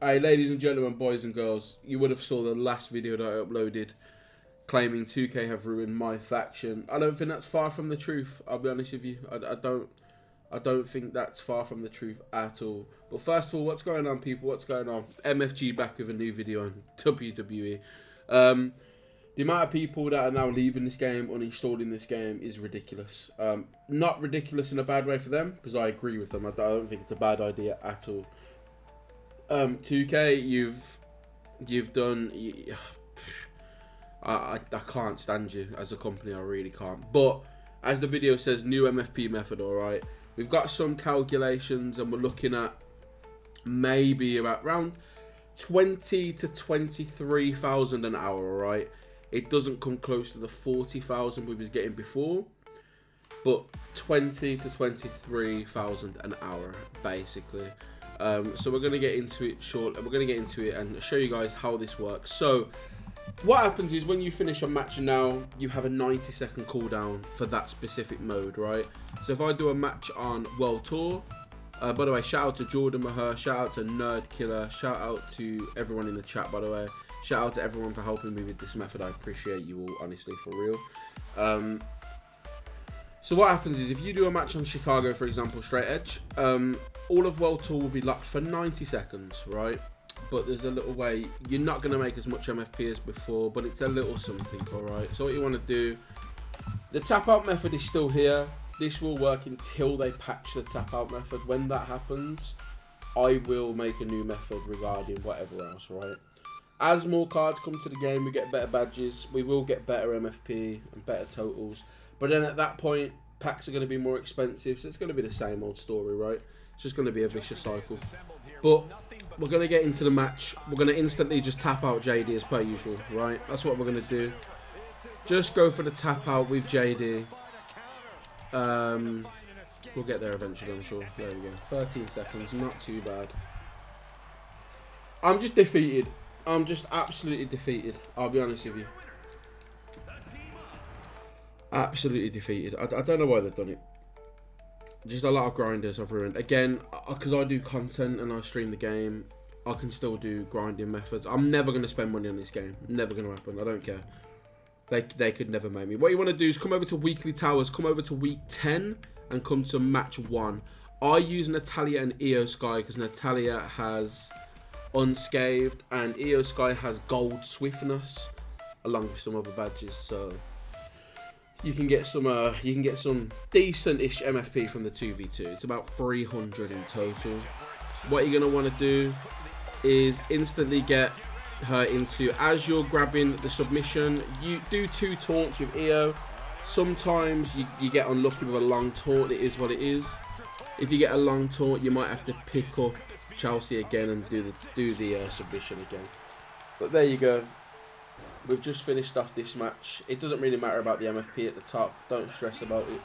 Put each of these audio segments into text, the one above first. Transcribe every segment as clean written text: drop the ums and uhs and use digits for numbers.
Hey, ladies and gentlemen, boys and girls, you would have saw the last video that I uploaded claiming 2K have ruined my faction. I don't think that's far from the truth. I'll be honest with you. I don't think that's far from the truth at all. But first of all, what's going on, people? What's going on? MFG back with a new video on WWE. The amount of people that are now leaving this game, uninstalling this game, is ridiculous. Not ridiculous in a bad way for them, because I agree with them. I don't think it's a bad idea at all. 2K, you've done. I can't stand you as a company. I really can't. But as the video says, new MFP method. All right, we've got some calculations, and we're looking at maybe around 20 to 23,000 an hour. All right. It doesn't come close to the 40,000 we was getting before, but 20 to 23,000 an hour, basically. So we're going to get into it shortly. We're going to get into it and show you guys how this works. So what happens is when you finish a match now, you have a 90-second cooldown for that specific mode, right? So if I do a match on World Tour, by the way, shout out to Jordan Maher, shout out to Nerd Killer, shout out to everyone in the chat, by the way. Shout out to everyone for helping me with this method. I appreciate you all, honestly, for real. So what happens is if you do a match on Chicago, for example, straight edge, all of World Tour will be locked for 90 seconds, right? But there's a little way. You're not going to make as much MFP as before, but it's a little something, all right? So what you want to do, the tap out method is still here. This will work until they patch the tap out method. When that happens, I will make a new method regarding whatever else, right? As more cards come to the game, we get better badges, we will get better MFP and better totals. But then at that point, packs are going to be more expensive, so it's going to be the same old story, right? It's just going to be a vicious cycle. But we're going to get into the match. We're going to instantly just tap out JD as per usual, right? That's what we're going to do. Just go for the tap out with JD. We'll get there eventually, I'm sure. There we go. 13 seconds, not too bad. I'm just defeated. I'm just absolutely defeated. I'll be honest with you. Absolutely defeated. I don't know why they've done it. Just a lot of grinders I've ruined. Again, because I do content and I stream the game, I can still do grinding methods. I'm never going to spend money on this game. Never going to happen. I don't care. They could never make me. What you want to do is come over to Weekly Towers, come over to Week 10, and come to Match 1. I use Natalia and EO Sky because Natalia has Unscathed and EO Sky has Gold Swiftness along with some other badges, so you can get some decent-ish MFP from the 2v2. It's about 300 in total. What you're going to want to do is instantly get her into, as you're grabbing the submission, you do 2 taunts with EO. Sometimes you get unlucky with a long taunt. It is what it is. If you get a long taunt, you might have to pick up Chelsea again and do the submission again. But there you go. We've just finished off this match. It doesn't really matter about the MFP at the top. Don't stress about it.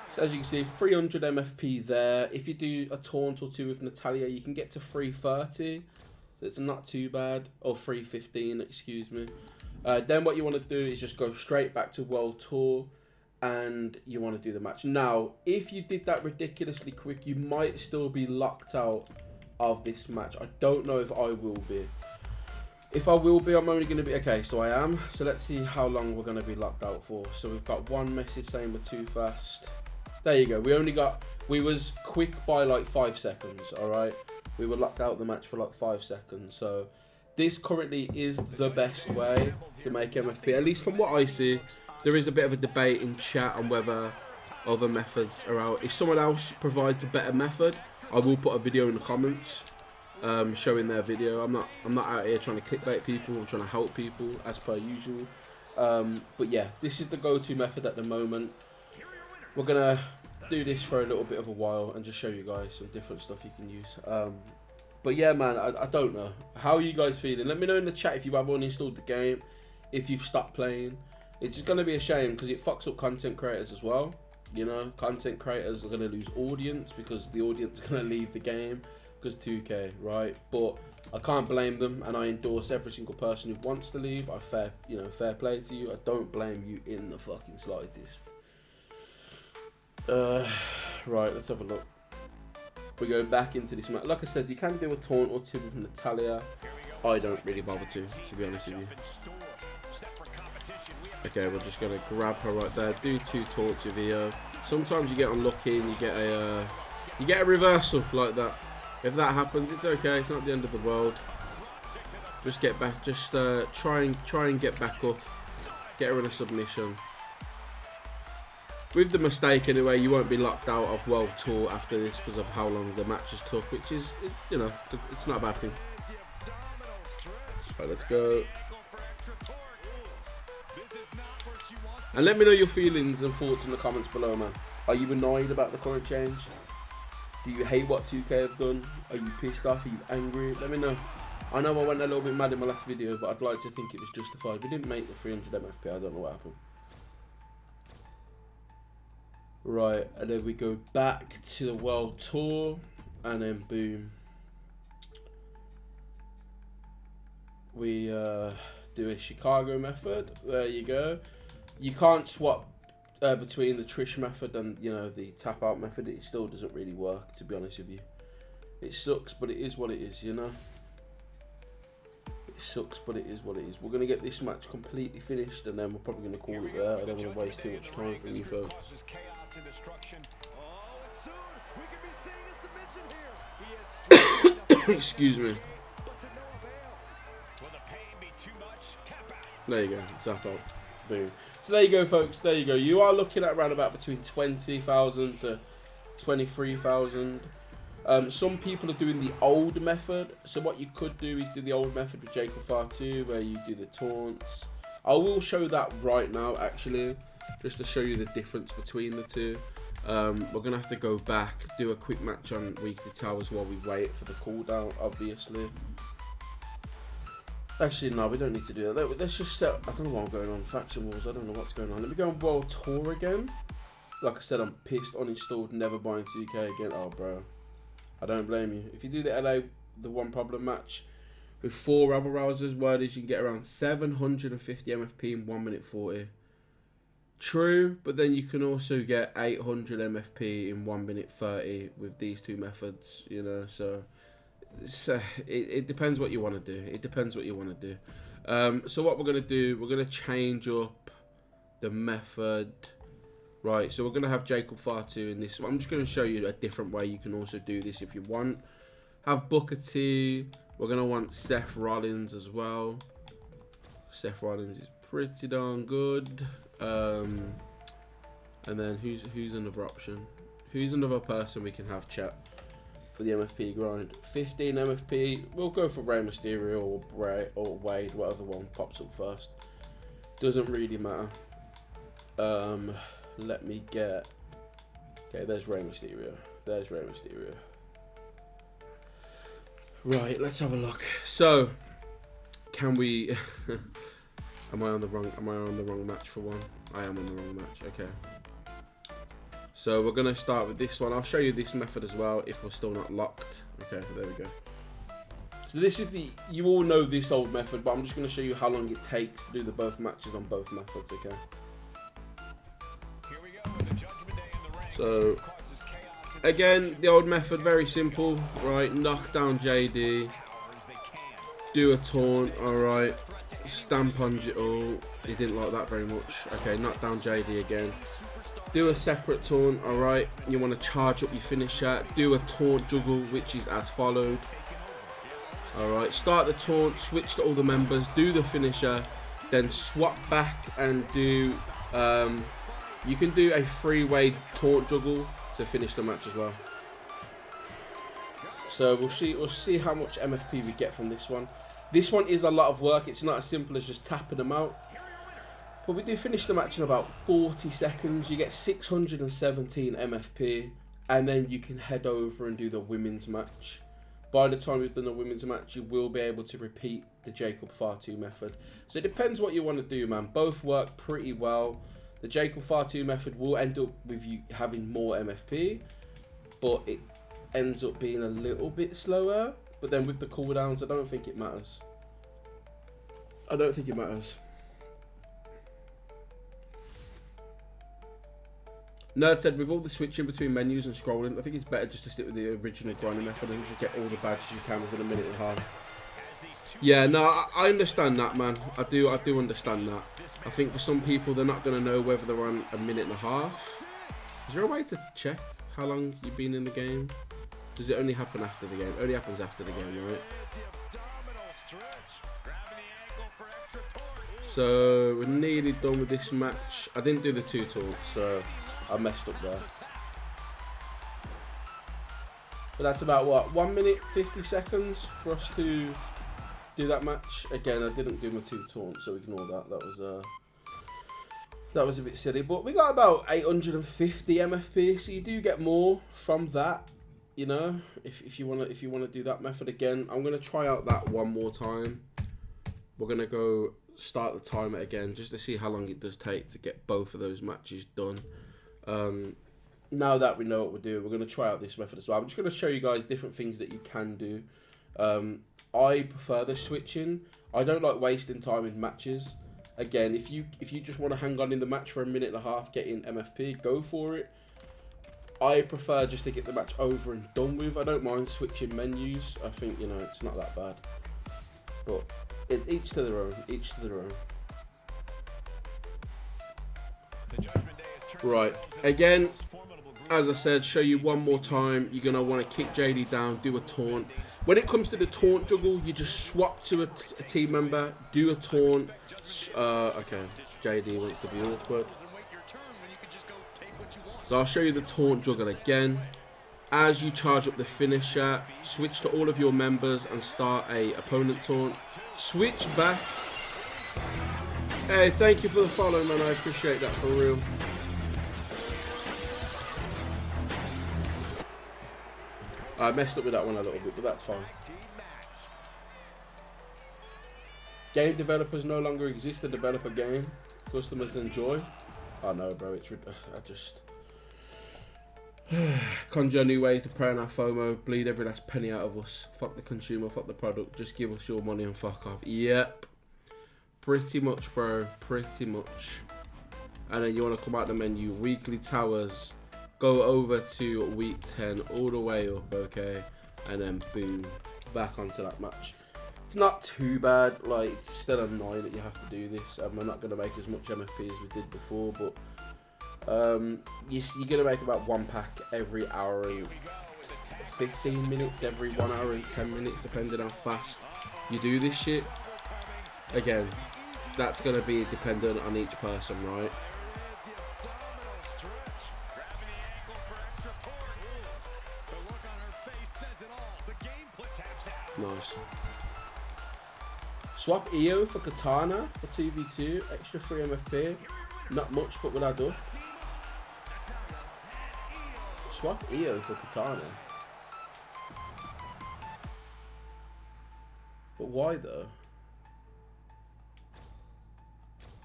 So as you can see, 300 MFP there. If you do a taunt or 2 with Natalia, you can get to 330. So it's not too bad. Or 315, excuse me. Then what you want to do is just go straight back to World Tour. And you want to do the match. Now, if you did that ridiculously quick, you might still be locked out of this match. I don't know if I will be. If I will be, I'm only going to be... Okay, so I am. So let's see how long we're going to be locked out for. So we've got one message saying we're too fast. There you go. We was quick by like 5 seconds, alright? We were locked out of the match for like 5 seconds. So this currently is the best way to make MFP. At least from what I see, there is a bit of a debate in chat on whether other methods are out. If someone else provides a better method, I will put a video in the comments showing their video. I'm not out here trying to clickbait people. I'm trying to help people as per usual. But yeah, this is the go-to method at the moment. We're gonna do this for a little bit of a while and just show you guys some different stuff you can use. But yeah, man, I don't know. How are you guys feeling? Let me know in the chat if you have uninstalled the game, if you've stopped playing. It's just gonna be a shame because it fucks up content creators as well. You know, content creators are gonna lose audience because the audience is gonna leave the game. Because 2K, right? But I can't blame them, and I endorse every single person who wants to leave. Fair play to you. I don't blame you in the fucking slightest. Right, let's have a look. we go back into this match. Like I said, you can do a taunt or two with Natalia. I don't really bother to be honest with you. Okay, we're just gonna grab her right there. Do 2 taunts with Io. Sometimes you get unlucky and you get a reversal like that. If that happens, it's okay. It's not the end of the world. Just get back. Just try and get back up. Get her in a submission. With the mistake anyway, you won't be locked out of World Tour after this because of how long the matches took, which is, you know, it's not a bad thing. Right, let's go. And let me know your feelings and thoughts in the comments below, man. Are you annoyed about the current change? Do you hate what 2K have done? Are you pissed off? Are you angry? Let me know. I know I went a little bit mad in my last video, but I'd like to think it was justified. We didn't make the 300 MFP. I don't know what happened. Right, and then we go back to the World Tour, and then boom. We do a Chicago method. There you go. You can't swap between the Trish method and, you know, the tap out method. It still doesn't really work, to be honest with you. It sucks, but it is what it is, you know. It sucks, but it is what it is. We're gonna get this match completely finished, and then we're probably gonna call it there. I don't want to waste too much time for you folks. Excuse me. There you go, tap out. Boom. So there you go, folks. There you go. You are looking at around about between 20,000 to 23,000. Some people are doing the old method. So what you could do is do the old method with Jacob Fatu, where you do the taunts. I will show that right now, actually, just to show you the difference between the two. We're going to have to go back, do a quick match on weekly towers while we wait for the cooldown, obviously. Actually, no, we don't need to do that. Let's just set... I don't know what's going on. Faction Wars, I don't know what's going on. Let me go on World Tour again. Like I said, I'm pissed, uninstalled, never buying 2K again. Oh, bro. I don't blame you. If you do the LA, the one problem match, with 4 rabble rousers, word is you can get around 750 MFP in 1 minute 40. True, but then you can also get 800 MFP in 1 minute 30 with these 2 methods, you know, so it depends what you want to do. It depends what you want to do. So what we're going to do, we're going to change up the method. Right, so we're going to have Jacob Fatu in this. I'm just going to show you a different way you can also do this if you want. Have Booker T. We're going to want Seth Rollins as well. Seth Rollins is pretty darn good. And then who's another option? Who's another person we can have chat for the MFP grind? 15 MFP. We'll go for Rey Mysterio or Wade, whatever one pops up first. Doesn't really matter. Let me get... Okay, there's Rey Mysterio. There's Rey Mysterio. Right, let's have a look. So, can we... Am I on the wrong match for one? I am on the wrong match, okay. So we're gonna start with this one. I'll show you this method as well if we're still not locked. Okay, there we go. So this is the, you all know this old method, but I'm just gonna show you how long it takes to do the both matches on both methods, okay? So, again, the old method, very simple, right? Knock down JD, do a taunt, alright, stamp on oh, he didn't like that very much. Okay, knock down JD again. Do a separate taunt, alright, you want to charge up your finisher, do a taunt juggle, which is as followed. Alright, start the taunt, switch to all the members, do the finisher, then swap back and do... you can do a 3-way taunt juggle to finish the match as well. So we'll see how much MFP we get from this one. This one is a lot of work. It's not as simple as just tapping them out. But we do finish the match in about 40 seconds. You get 617 MFP. And then you can head over and do the women's match. By the time you've done the women's match, you will be able to repeat the Jacob Fatu method. So it depends what you want to do, man. Both work pretty well. The Jacob Fatu method will end up with you having more MFP, but it ends up being a little bit slower. But then with the cooldowns, I don't think it matters. I don't think it matters. Nerd said, with all the switching between menus and scrolling, I think it's better just to stick with the original grinding method and just get all the badges you can within a minute and a half. Yeah, no, I understand that, man. I do understand that. I think for some people, they're not going to know whether they're on a minute and a half. Is there a way to check how long you've been in the game? Does it only happen after the game? It only happens after the game, right? So, we're nearly done with this match. I didn't do the 2 taunts, so I messed up there. But that's about, what, 1 minute, 50 seconds for us to do that match. Again, I didn't do my 2 taunts, so ignore that. That was a bit silly. But we got about 850 MFP, so you do get more from that. You know, if you wanna do that method again, I'm gonna try out that one more time. We're gonna go start the timer again just to see how long it does take to get both of those matches done. Now that we know what we're doing, we're gonna try out this method as well. I'm just gonna show you guys different things that you can do. I prefer the switching. I don't like wasting time in matches. Again, if you just want to hang on in the match for a minute and a half, getting MFP, go for it. I prefer just to get the match over and done with. I don't mind switching menus. I think, you know, it's not that bad. But each to their own. Each to their own. Right. Again, as I said, show you one more time. You're going to want to kick JD down, do a taunt. When it comes to the taunt juggle, you just swap to a team member, do a taunt. Okay, JD wants to be awkward. So I'll show you the taunt juggle again. As you charge up the finisher, switch to all of your members and start a opponent taunt. Switch back. Hey, thank you for the follow, man. I appreciate that for real. I messed up with that one a little bit, but that's fine. Game developers no longer exist to develop a game customers enjoy. Oh no, bro, it's I just conjure new ways to prey on our FOMO, bleed every last penny out of us. Fuck the consumer, fuck the product. Just give us your money and fuck off. Yep, pretty much, bro. Pretty much. And then you want to come out the menu, weekly towers. Go over to week 10 all the way up, okay, and then boom, back onto that match. It's not too bad, like, it's still annoying that you have to do this, and we're not going to make as much MFP as we did before, but you're going to make about 1 pack every hour and 15 minutes, every 1 hour and 10 minutes, depending how fast you do this shit. Again, that's going to be dependent on each person, right? Nice. Swap EO for Katana for 2v2, extra 3 MFP. Not much, but will add up. Swap EO for Katana. But why though?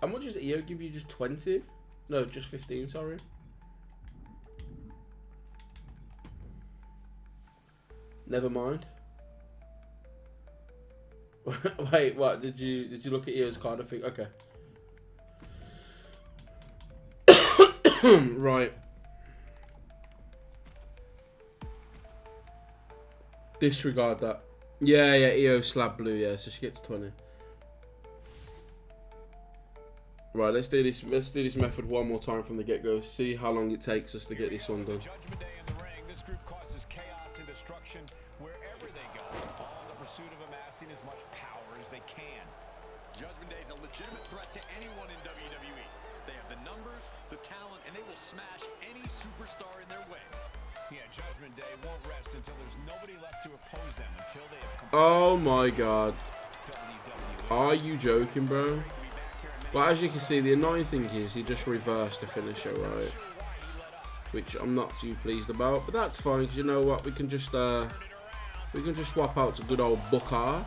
How much does EO give you? Just 20? No, just 15, sorry. Never mind. Wait, what? Did you look at EO's card? I think okay. Right. Disregard that. Yeah, EO slab blue, yeah, so she gets 20. Right, let's do this method one more time from the get-go. See how long it takes us to get this one done. Judgment Day in the ring. This group causes chaos and destruction wherever they go, all in the pursuit of amassing as much power as they can. Judgment Day is a legitimate threat to anyone in WWE. They have the numbers, the talent, and they will smash any superstar in their way. Yeah, Judgment Day won't rest until there's nobody left to oppose them until they have completed. Oh my god. Are you joking, bro? Well, as you can see, the annoying thing is he just reversed the finisher, right? Which I'm not too pleased about, but that's fine, because you know what? We can just swap out to good old Booker.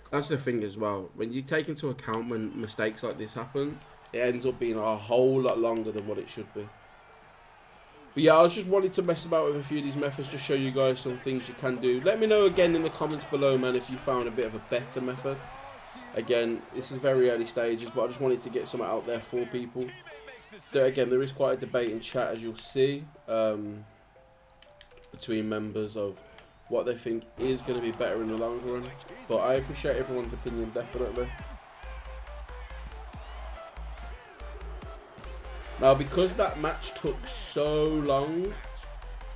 That's the thing as well. When you take into account when mistakes like this happen, it ends up being a whole lot longer than what it should be. But yeah, I was just wanting to mess about with a few of these methods, just show you guys some things you can do. Let me know again in the comments below, man, if you found a bit of a better method. Again, this is very early stages, but I just wanted to get something out there for people. So again, there is quite a debate in chat, as you'll see, between members of what they think is going to be better in the long run. But I appreciate everyone's opinion, definitely. Now, because that match took so long,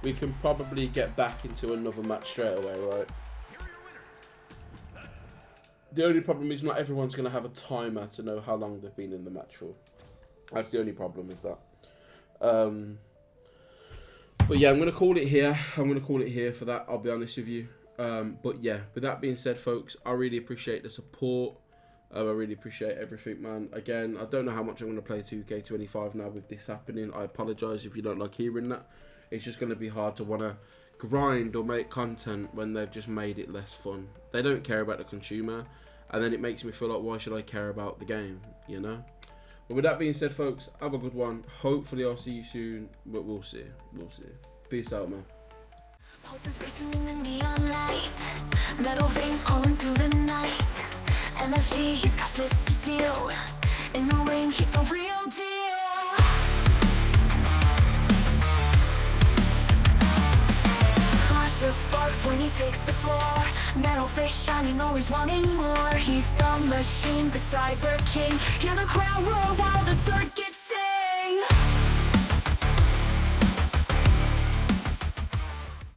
we can probably get back into another match straight away, right? The only problem is not everyone's going to have a timer to know how long they've been in the match for. That's the only problem is that. But yeah, I'm going to call it here. I'm going to call it here for that, I'll be honest with you. But yeah, with that being said, folks, I really appreciate the support. I really appreciate everything, man. Again, I don't know how much I'm going to play 2K25 now with this happening. I apologise if you don't like hearing that. It's just going to be hard to want to grind or make content when they've just made it less fun. They don't care about the consumer, and then it makes me feel like, why should I care about the game, you know? But with that being said, folks, have a good one. Hopefully I'll see you soon, but we'll see. We'll see. Peace out, man. Pulses racing in the neon light, metal veins calling through the night. MFG, he's got fists of steel. In the ring, he's the real deal. Flash of sparks when he takes the floor. Metal face shining, always wanting more. He's the machine, the cyber king. Hear the crowd roar while the circuit